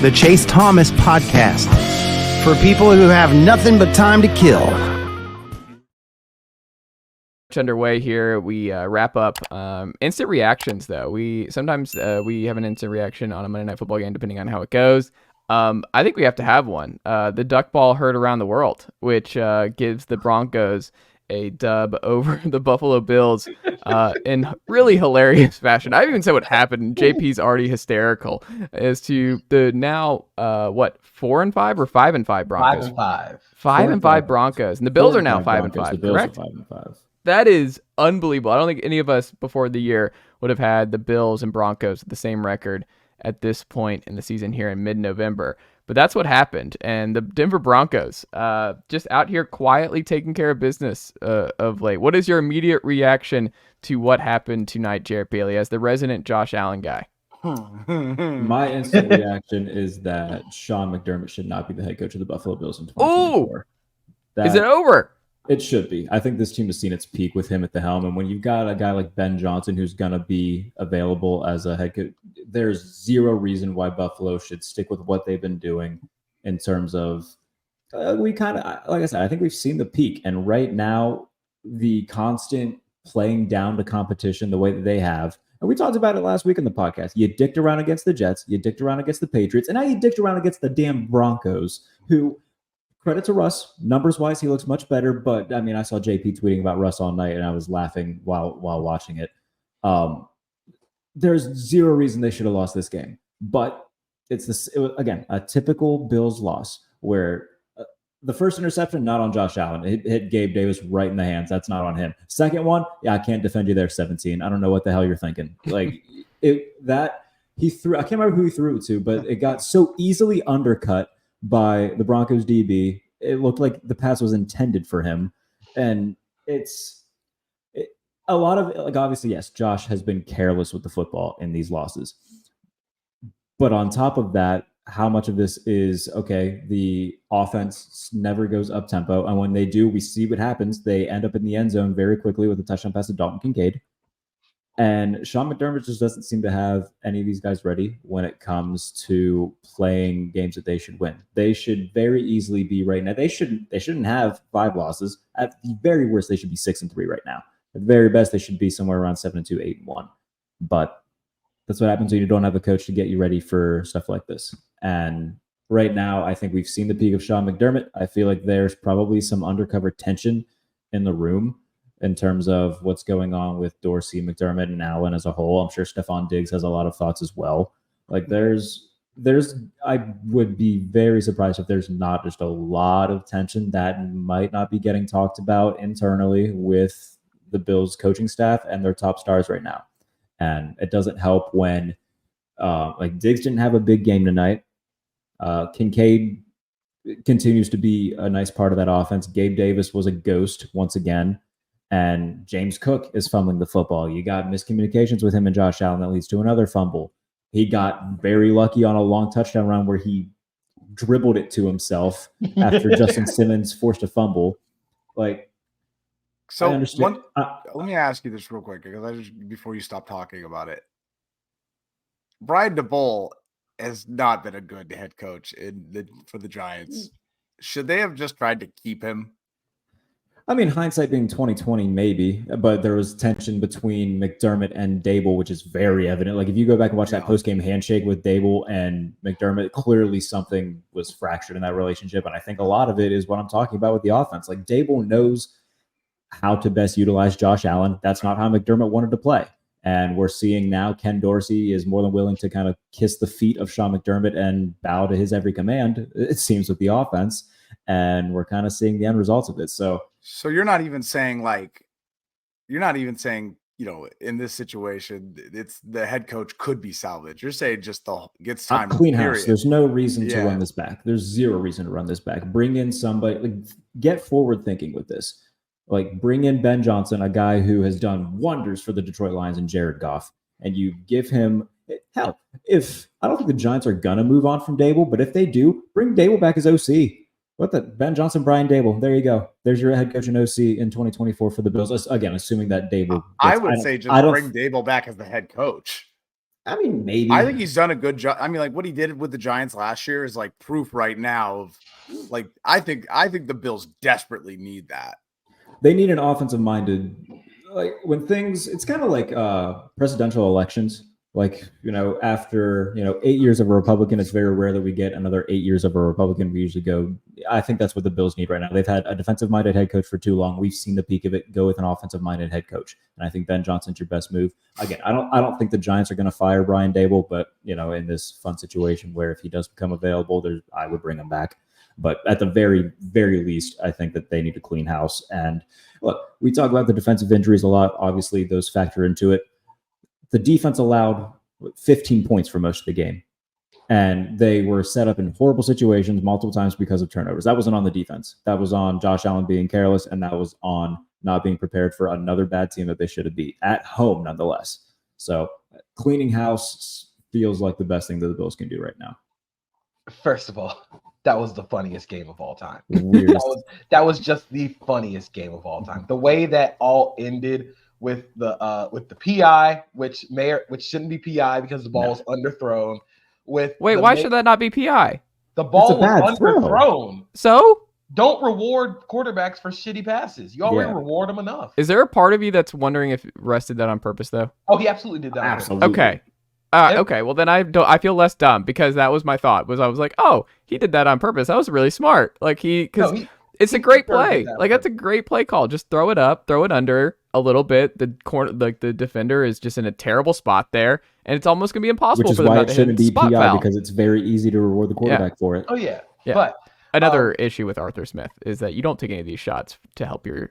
the Chase Thomas Podcast, for people who have nothing but time to kill. Underway here. We wrap up instant reactions, though. We sometimes have an instant reaction on a Monday Night Football game, depending on how it goes. I think we have to have one. The duck ball heard around the world, which gives the Broncos a dub over the Buffalo Bills in really hilarious fashion. I even said what happened. JP's already hysterical as to the now 4-5 or 5-5 Broncos. 5-5. 5-5 Broncos, and the Bills are now 5-5. Correct. 5-5. That is unbelievable. I don't think any of us before the year would have had the Bills and Broncos the same record at this point in the season here in mid-November. But that's what happened. And the Denver Broncos just out here quietly taking care of business of late. What is your immediate reaction to what happened tonight, Jarrett Bailey, as the resident Josh Allen guy? My instant reaction is that Sean McDermott should not be the head coach of the Buffalo Bills in 2024. Is it over? It should be. I think this team has seen its peak with him at the helm. And when you've got a guy like Ben Johnson who's going to be available as a head coach, there's zero reason why Buffalo should stick with what they've been doing in terms of we kind of, like I said, I think we've seen the peak. And right now, the constant playing down to competition the way that they have, and we talked about it last week in the podcast. You dicked around against the Jets, you dicked around against the Patriots, and now you dicked around against the damn Broncos, who, credit to Russ, numbers-wise, he looks much better. But, I mean, I saw JP tweeting about Russ all night, and I was laughing while watching it. There's zero reason they should have lost this game. But it was, again, a typical Bills loss where the first interception, not on Josh Allen. It hit Gabe Davis right in the hands. That's not on him. Second one, I can't defend you there, 17. I don't know what the hell you're thinking. Like, he threw, I can't remember who he threw it to, but it got so easily undercut by the Broncos DB. It looked like the pass was intended for him. And a lot of, like, obviously, yes, Josh has been careless with the football in these losses. But on top of that, how much of this is, okay, the offense never goes up tempo. And when they do, we see what happens. They end up in the end zone very quickly with a touchdown pass to Dalton Kincaid. And Sean McDermott just doesn't seem to have any of these guys ready when it comes to playing games that they should win. They should very easily be right now. They shouldn't have 5 losses. At the very worst, they should be 6-3 right now. At the very best, they should be somewhere around 7-2, 8-1. But that's what happens when you don't have a coach to get you ready for stuff like this. And right now, I think we've seen the peak of Sean McDermott. I feel like there's probably some undercover tension in the room in terms of what's going on with Dorsey, McDermott, and Allen as a whole. I'm sure Stephon Diggs has a lot of thoughts as well. Like I would be very surprised if there's not just a lot of tension that might not be getting talked about internally with the Bills coaching staff and their top stars right now. And it doesn't help when like Diggs didn't have a big game tonight. Kincaid continues to be a nice part of that offense. Gabe Davis was a ghost once again. And James Cook is fumbling the football. You got miscommunications with him and Josh Allen that leads to another fumble. He got very lucky on a long touchdown run where he dribbled it to himself after Justin Simmons forced a fumble. Like, so I understand. Let me ask you this real quick, because before you stop talking about it, Brian DeBoll has not been a good head coach for the Giants. Should they have just tried to keep him? I mean, hindsight being 2020, maybe, but there was tension between McDermott and Dable, which is very evident. Like, if you go back and watch that post-game handshake with Dable and McDermott, clearly something was fractured in that relationship. And I think a lot of it is what I'm talking about with the offense. Like, Dable knows how to best utilize Josh Allen. That's not how McDermott wanted to play. And we're seeing now Ken Dorsey is more than willing to kind of kiss the feet of Sean McDermott and bow to his every command, it seems, with the offense. And we're kind of seeing the end results of it. So you're not even saying, you know, in this situation, it's the head coach could be salvaged. You're saying just gets time. Clean house. There's no reason to run this back. There's zero reason to run this back. Bring in somebody, like, get forward thinking with this. Like, bring in Ben Johnson, a guy who has done wonders for the Detroit Lions, and Jared Goff, and you give him hell. If I don't think the Giants are gonna move on from Dable, but if they do, bring Dable back as OC. Ben Johnson, Brian Dable. There you go. There's your head coach and OC in 2024 for the Bills. Again, assuming that Dable. I would say just bring Dable back as the head coach. I mean, maybe. I think he's done a good job. I mean, like what he did with the Giants last year is like proof right now of like I think the Bills desperately need that. They need an offensive minded, like when things. It's kind of like presidential elections. Like, after 8 years of a Republican, it's very rare that we get another 8 years of a Republican. We usually go. I think that's what the Bills need right now. They've had a defensive-minded head coach for too long. We've seen the peak of it. Go with an offensive-minded head coach, and I think Ben Johnson's your best move. Again, I don't think the Giants are going to fire Brian Daboll, but in this fun situation where if he does become available, I would bring him back. But at the very, very least, I think that they need to clean house. And look, we talk about the defensive injuries a lot. Obviously, those factor into it. The defense allowed 15 points for most of the game, and they were set up in horrible situations multiple times because of turnovers. That wasn't on the defense. That was on Josh Allen being careless, and that was on not being prepared for another bad team that they should have beat at home, nonetheless. So cleaning house feels like the best thing that the Bills can do right now. First of all, that was the funniest game of all time. Weirdest. That was just the funniest game of all time. The way that all ended with the PI, which shouldn't be PI because the ball was underthrown. Wait, why should that not be PI? The ball was underthrown. So don't reward quarterbacks for shitty passes. You already reward them enough. Is there a part of you that's wondering if Russ did that on purpose, though? Oh, he absolutely did that. Absolutely. Okay. Okay. Well, then I feel less dumb because that was my thought. I was like, oh, he did that on purpose. That was really smart. Like it's a great play. Like that's a great play call. Just throw it up, throw it under a little bit. The corner, like the defender, is just in a terrible spot there, and it's almost gonna be impossible for them to hit shouldn't be spot PI foul. because it's very easy to reward the quarterback for it. Oh yeah. But another issue with Arthur Smith is that you don't take any of these shots to help your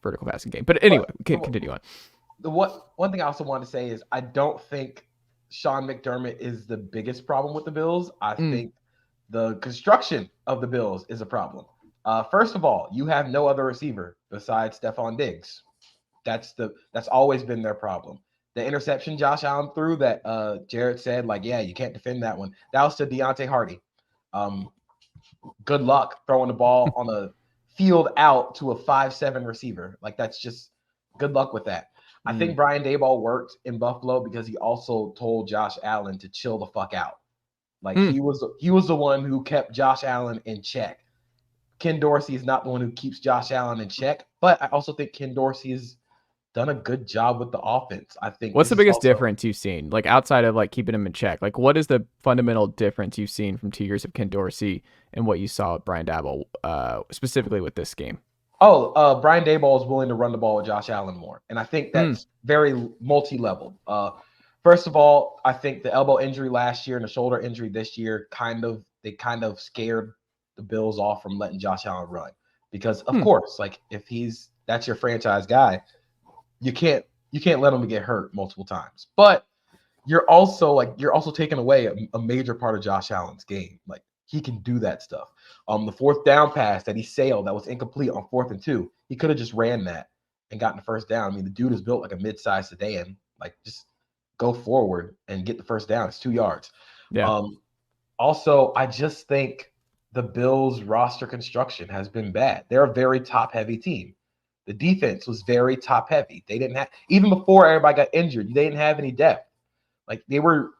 vertical passing game. But anyway, continue on. One thing I also want to say is I don't think Sean McDermott is the biggest problem with the Bills. I think the construction of the Bills is a problem. First of all, you have no other receiver besides Stephon Diggs. That's always been their problem. The interception Josh Allen threw that Jarrett said, like, yeah, you can't defend that one. That was to Deontay Hardy. Good luck throwing the ball on a field out to a 5'7" receiver. Like, that's just good luck with that. I think Brian Daboll worked in Buffalo because he also told Josh Allen to chill the fuck out. Like he was the one who kept Josh Allen in check. Ken Dorsey is not the one who keeps Josh Allen in check, but I also think Ken Dorsey has done a good job with the offense. I think. What's the biggest difference you've seen, like outside of like keeping him in check? Like, what is the fundamental difference you've seen from 2 years of Ken Dorsey and what you saw with Brian Daboll, specifically with this game? Brian Daboll is willing to run the ball with Josh Allen more, and I think that's very multi-level. First of all, I think the elbow injury last year and the shoulder injury this year kind of scared the Bills off from letting Josh Allen run because, of course, like if that's your franchise guy, you can't let him get hurt multiple times. But you're also taking away a major part of Josh Allen's game. Like he can do that stuff. The fourth down pass that he sailed that was incomplete on 4th and 2, he could have just ran that and gotten the first down. I mean, the dude is built like a mid-sized sedan. Like just go forward and get the first down. It's 2 yards. Yeah. Also, I just think the Bills roster construction has been bad. They're a very top-heavy team. The defense was very top-heavy. They didn't have, even before everybody got injured, they didn't have any depth. Like they were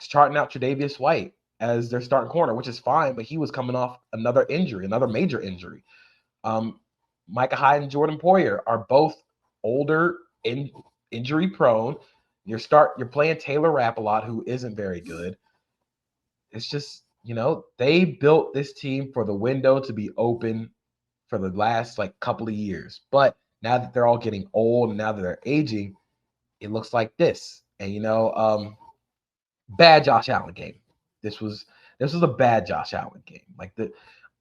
charting out Tre'Davious White as their starting corner, which is fine, but he was coming off another major injury. Micah Hyde and Jordan Poyer are both older and injury prone. You're playing Taylor Rapp a lot, who isn't very good. It's just, they built this team for the window to be open for the last couple of years. But now that they're all getting old and now that they're aging, it looks like this. And bad Josh Allen game. This was a bad Josh Allen game.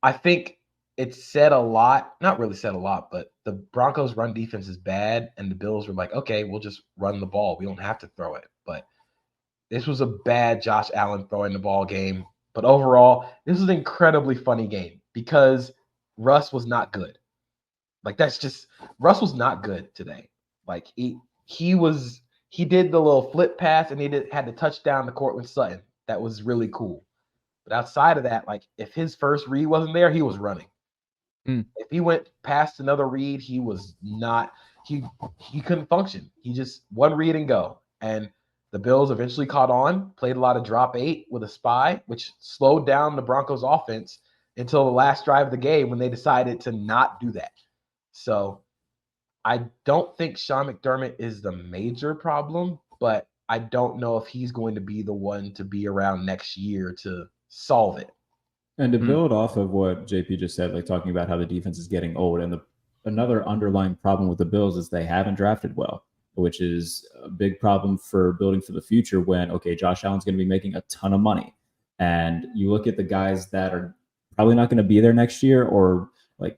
I think it said a lot, not really said a lot, but the Broncos run defense is bad, and the Bills were like, okay, we'll just run the ball. We don't have to throw it. But this was a bad Josh Allen throwing the ball game. But overall, this was an incredibly funny game because Russ was not good. Russ was not good today. Like he did the little flip pass and had to touch down the Courtland Sutton. That was really cool. But outside of that, if his first read wasn't there, he was running. If he went past another read, he couldn't function. He just one read and go. And The Bills eventually caught on, played a lot of drop 8 with a spy, which slowed down the Broncos offense until the last drive of the game when they decided to not do that. So I don't think Sean McDermott is the major problem, but I don't know if he's going to be the one to be around next year to solve it. And to build off of what JP just said, like talking about how the defense is getting old, and another underlying problem with the Bills is they haven't drafted well, which is a big problem for building for the future when, okay, Josh Allen's going to be making a ton of money. And you look at the guys that are probably not going to be there next year, or like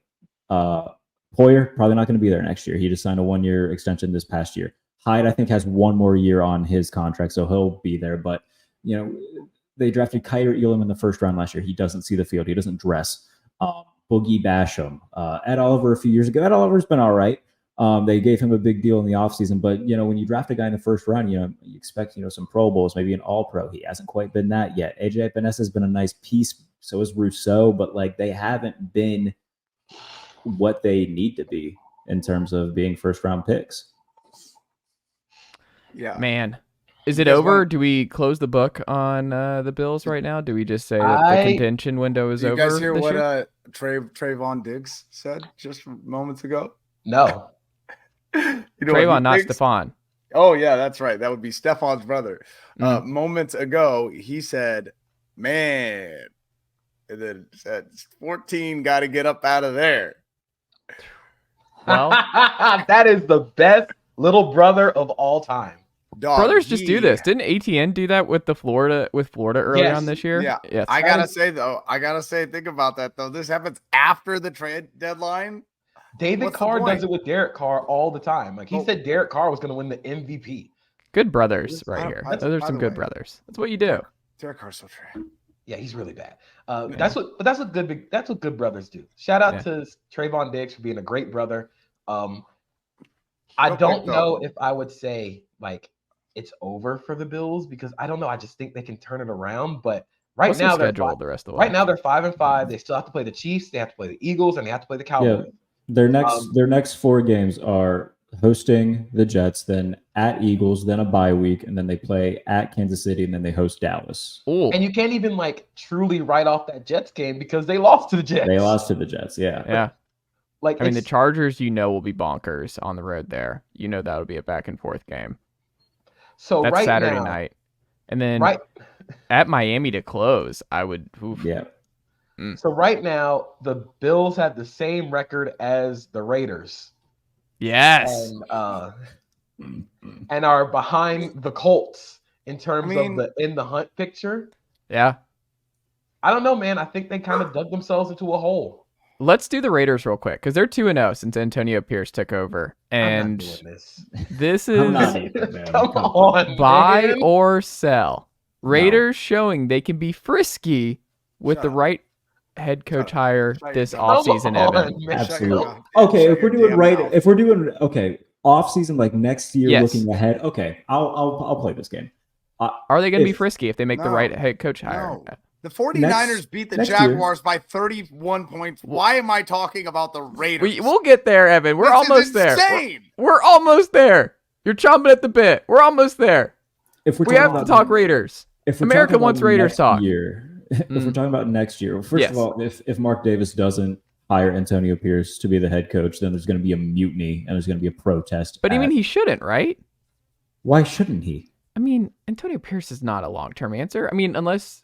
Poyer, probably not going to be there next year. He just signed a 1-year extension this past year. Hyde, I think, has 1 more year on his contract, so he'll be there. But, you know, they drafted Kyler Elam in the first round last year. He doesn't see the field. He doesn't dress. Boogie Basham, Ed Oliver a few years ago. Ed Oliver's been all right. They gave him a big deal in the offseason. But, you know, when you draft a guy in the first round, you expect, some Pro Bowls, maybe an All-Pro. He hasn't quite been that yet. AJ Epinesa has been a nice piece. So is Rousseau. But, like, they haven't been what they need to be in terms of being first-round picks. Yeah. Man. Is it over? Do we close the book on the Bills right now? Do we just say that the contention window is over? You guys hear this what year? Trayvon Diggs said just moments ago? No. Trayvon, not Stephon. Oh, yeah, that's right. That would be Stephon's brother. Moments ago, he said, man, and then said 14 got to get up out of there. Well, that is the best little brother of all time. Dog, brothers just do this. Didn't ATN do that with Florida early on this year? Yeah. Yes. I gotta say, think about that though. This happens after the trade deadline. David Carr does it with Derek Carr all the time. Like he said, Derek Carr was going to win the MVP. Good brothers, right here. Those are some good brothers. That's what you do. Derek Carr's so true. Yeah, he's really bad. That's what good brothers do. Shout out to Trayvon Diggs for being a great brother. I don't know if I would say like it's over for the Bills because I don't know. I just think they can turn it around. But right now they're the rest of the way. Right now they're 5-5. They still have to play the Chiefs. They have to play the Eagles, and they have to play the Cowboys. Yeah, their next 4 games are hosting the Jets, then at Eagles, then a bye week, and then they play at Kansas City, and then they host Dallas. Ooh. And you can't even like truly write off that Jets game because they lost to the Jets. They lost to the Jets. Yeah. Yeah. Like I mean, the Chargers, will be bonkers on the road there. That'll be a back and forth game. So that's right Saturday now, night, and then at Miami to close. I would. Oof. Yeah. So right now, the Bills have the same record as the Raiders. Yes. And are behind the Colts in terms of the in the hunt picture. Yeah. I don't know, man. I think they kind of dug themselves into a hole. Let's do the Raiders real quick because they're 2-0 since Antonio Pierce took over, and this is come on, buy or sell. Raiders showing they can be frisky with the right head coach hire this offseason, Evan. Absolutely. Okay, if we're doing offseason like next year, looking ahead. Okay, I'll play this game. Are they going to be frisky if they make the right head coach hire? No. The 49ers beat the Jaguars by 31 points. Why am I talking about the Raiders? We'll get there, Evan. We're almost there. We're almost there. You're chomping at the bit. We're almost there. We have to talk Raiders. America wants Raiders talk. If we're talking about next year, first of all, if Mark Davis doesn't hire Antonio Pierce to be the head coach, then there's going to be a mutiny and there's going to be a protest. But he shouldn't, right? Why shouldn't he? I mean, Antonio Pierce is not a long-term answer. I mean, unless